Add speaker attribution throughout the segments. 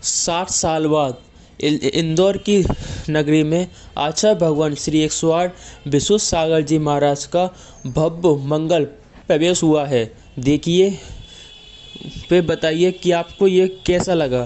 Speaker 1: 60 साल बाद इंदौर की नगरी में आचार्य भगवान श्री 108 विश्व सागर जी महाराज का भव्य मंगल प्रवेश हुआ है। देखिए, फिर बताइए कि आपको ये कैसा लगा।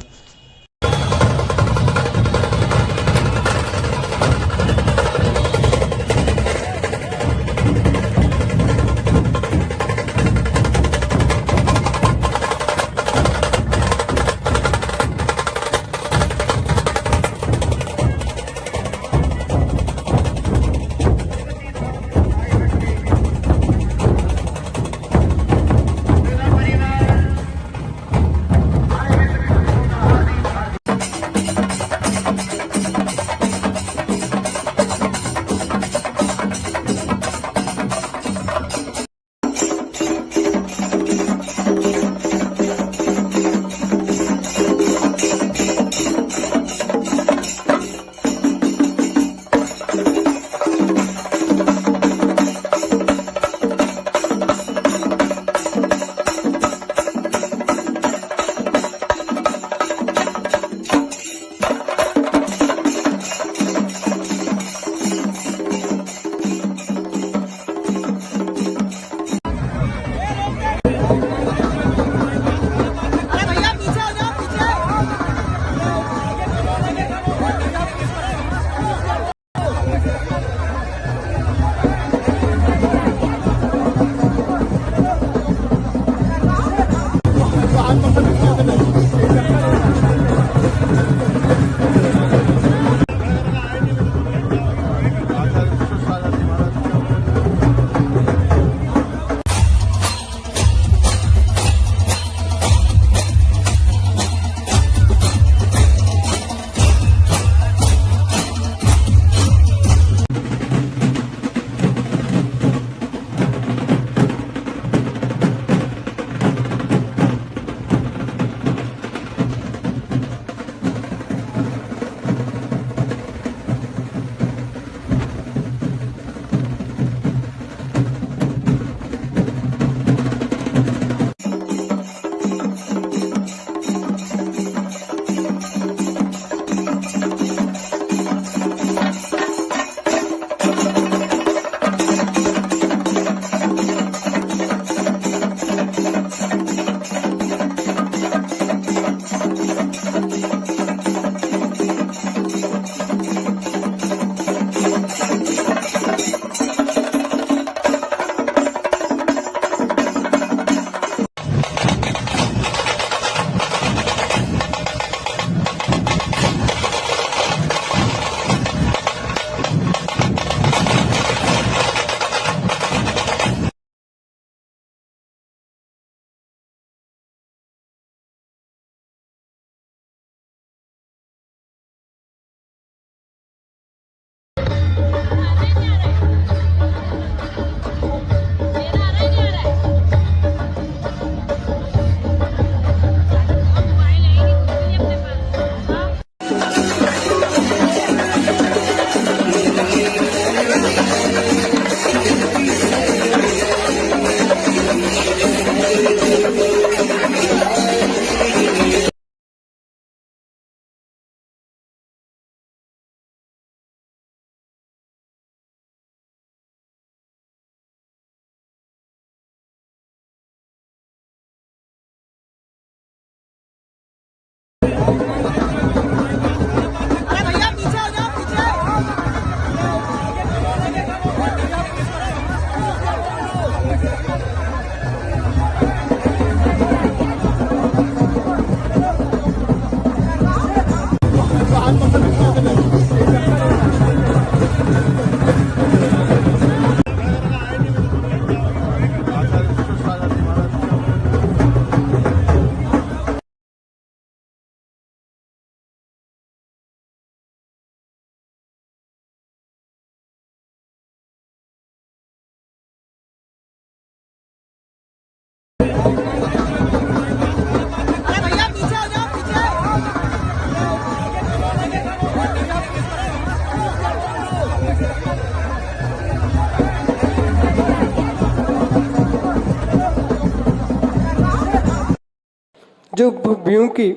Speaker 2: जो भूमियों की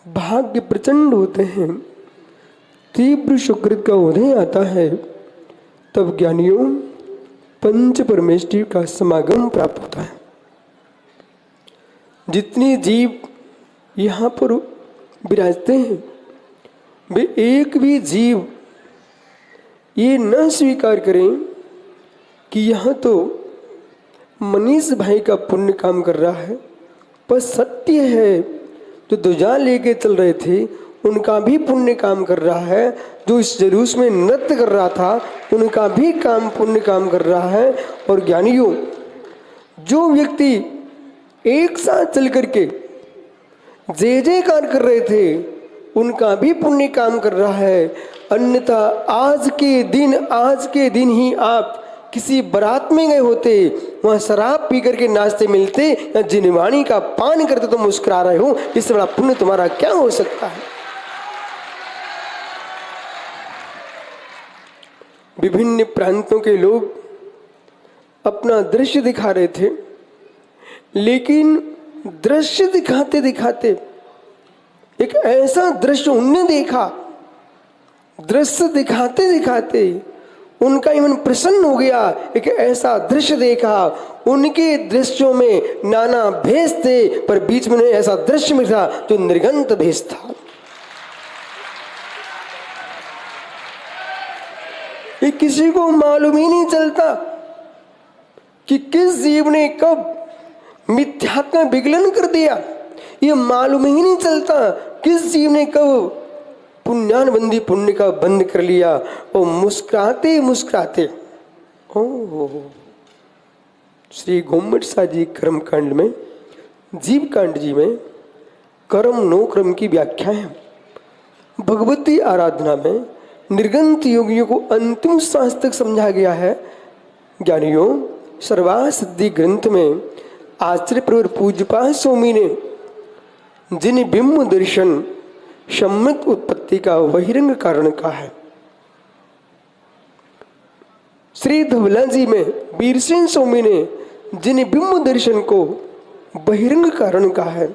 Speaker 2: भाग्य प्रचंड होते हैं, तीव्र सुकृत का उदय आता है, तब ज्ञानियों पंच परमेष्टि का समागम प्राप्त होता है। जितने जीव यहाँ पर विराजते हैं, वे एक भी जीव ये न स्वीकार करें कि यहाँ तो मनीष भाई का पुण्य काम कर रहा है, पर सत्य है जो ध्वजा लेके चल रहे थे उनका भी पुण्य काम कर रहा है, जो इस जुलूस में नृत्य कर रहा था उनका भी काम पुण्य काम कर रहा है। और ज्ञानियों, जो व्यक्ति एक साथ चल करके जय जयकार कर रहे थे उनका भी पुण्य काम कर रहा है। अन्यथा आज के दिन ही आप किसी बारात में गए होते, वहां शराब पी करके नाचते मिलते या जिनवाणी का पान करते तो मुस्कुरा रहे हो, इससे बड़ा पुण्य तुम्हारा क्या हो सकता है। विभिन्न प्रांतों के लोग अपना दृश्य दिखा रहे थे, लेकिन दृश्य दिखाते दिखाते एक ऐसा दृश्य उनने देखा, दृश्य दिखाते दिखाते उनका मन प्रसन्न हो गया। एक ऐसा दृश्य देखा, उनके दृश्यों में नाना भेष थे, पर बीच में ऐसा दृश्य मिला जो निर्गंत भेष था। ये किसी को मालूम ही नहीं चलता कि किस जीव ने कब मिथ्यात्व विगलन कर दिया। ये मालूम ही नहीं चलता किस जीव ने कब पुण्यानुबंधी पुण्य का बंद कर लिया। और मुस्कुराते मुस्कुराते श्री गोमट साहब जी कर्म कांड में, जीव कांड जी में कर्म नो कर्म की व्याख्या है। भगवती आराधना में निर्गंत योगियों को अंतिम सांस तक समझा गया है। ज्ञानियों, सर्वार्थ सिद्धि ग्रंथ में आचार्य प्रवर पूज्यपाद स्वामी ने जिन बिंब दर्शन सम्यक उत्पत्ति का बहिरंग कारण कहा है, श्री धवला जी में वीरसेन स्वामी ने जिन बिंब दर्शन को बहिरंग कारण कहा है।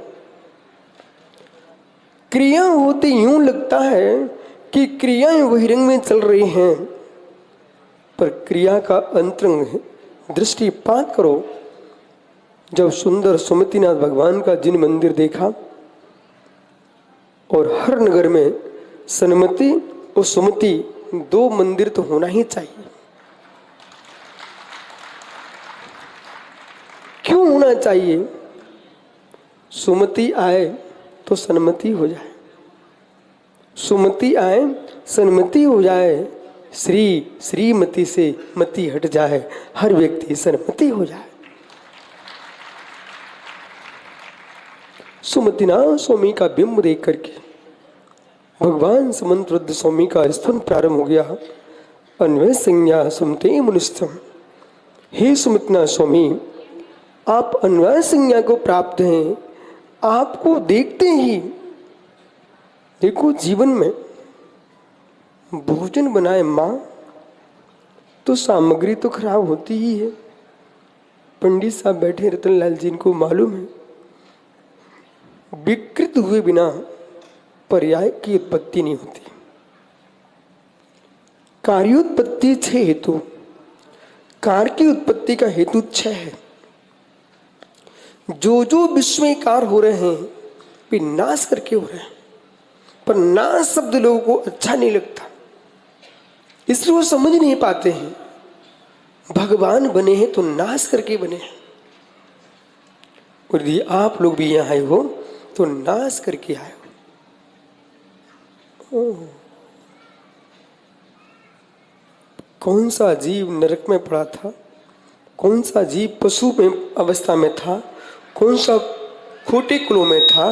Speaker 2: क्रिया होते यूं लगता है कि क्रियाएं बहिरंग में चल रही हैं, पर क्रिया का अंतरंग है। दृष्टिपात करो, जब सुंदर सुमतिनाथ भगवान का जिन मंदिर देखा, और हर नगर में सन्मति और सुमति दो मंदिर तो होना ही चाहिए। क्यों होना चाहिए? सुमति आए तो सन्मति हो जाए, सुमति आए सन्मति हो जाए, श्रीमती से मति हट जाए, हर व्यक्ति सन्मति हो जाए। सुमतिनाथ स्वामी का बिंब देख करके भगवान समंतरुद्ध स्वामी का स्तवन प्रारंभ हो गया। अन्वय संज्ञा सुमते मुनिस्तम। हे सुमतिनाथ स्वामी, आप अन्वय संज्ञा को प्राप्त हैं। आपको देखते ही, देखो जीवन में भोजन बनाए माँ तो सामग्री तो खराब होती ही है। पंडित साहब बैठे रतनलाल जी, इनको मालूम है विकृत हुए बिना पर्याय की उत्पत्ति नहीं होती। कार्योत्पत्ति 6 हेतु, कार्य की उत्पत्ति का हेतु 6 है। जो जो विश्व में कार्य हो रहे हैं वे नाश करके हो रहे हैं, पर नाश शब्द लोगों को अच्छा नहीं लगता, इसलिए वो समझ नहीं पाते हैं। भगवान बने हैं तो नाश करके बने हैं, और यदि आप लोग भी यहाँ आए हो तो नाश करके आए हो। कौन सा जीव नरक में पड़ा था, कौन सा जीव पशु में अवस्था में था, कौन सा खोटे कुलों में था,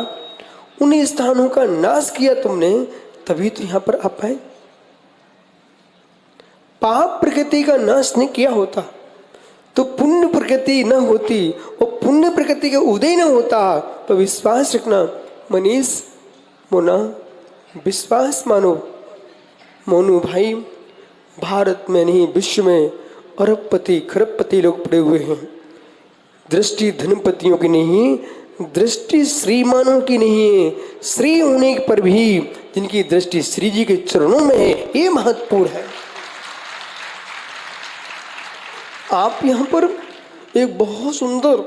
Speaker 2: उन स्थानों का नाश किया तुमने, तभी तो यहां पर आ पाए। पाप प्रकृति का नाश नहीं किया होता तो पुण्य प्रकृति न होती, और पुण्य प्रकृति का उदय न होता। तो विश्वास रखना मनीष, मोना, विश्वास मानो। मोनू भाई, भारत में नहीं विश्व में अरबपति खरबपति लोग पड़े हुए हैं। दृष्टि धनपतियों की नहीं, दृष्टि श्रीमानों की नहीं है, श्री होने पर भी जिनकी दृष्टि श्री जी के चरणों में है, ये महत्वपूर्ण है। आप यहाँ पर एक बहुत सुंदर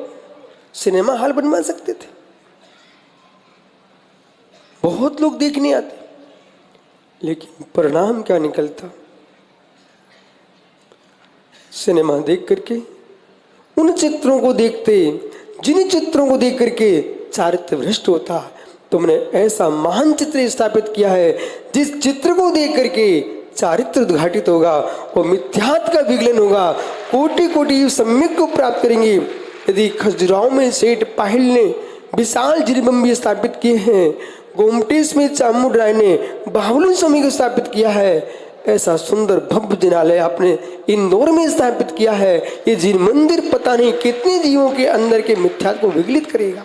Speaker 2: सिनेमा हॉल बनवा सकते थे, बहुत लोग देखने आते, लेकिन परिणाम क्या निकलता? सिनेमा देख करके, उन चित्रों को देखते जिन चित्रों को देख करके चारित्र भ्रष्ट होता। तुमने ऐसा महान चित्र स्थापित किया है जिस चित्र को देख करके चारित्र उद्घाटित होगा, वो मिथ्यात्व का विघलन होगा, कोटि कोटि सम्यक को प्राप्त करेंगे। यदि खजुराहो में सेठ पाहिल ने विशाल जिरबंबी स्थापित किए हैं, गोमटेश में चामुंड राय ने बाहुलन स्वामी को स्थापित किया है, ऐसा सुंदर भव्य जिनालय आपने इंदौर में स्थापित किया है। ये जिन मंदिर पता नहीं कितने जीवों के अंदर के मिथ्यात्व को विगलित करेगा।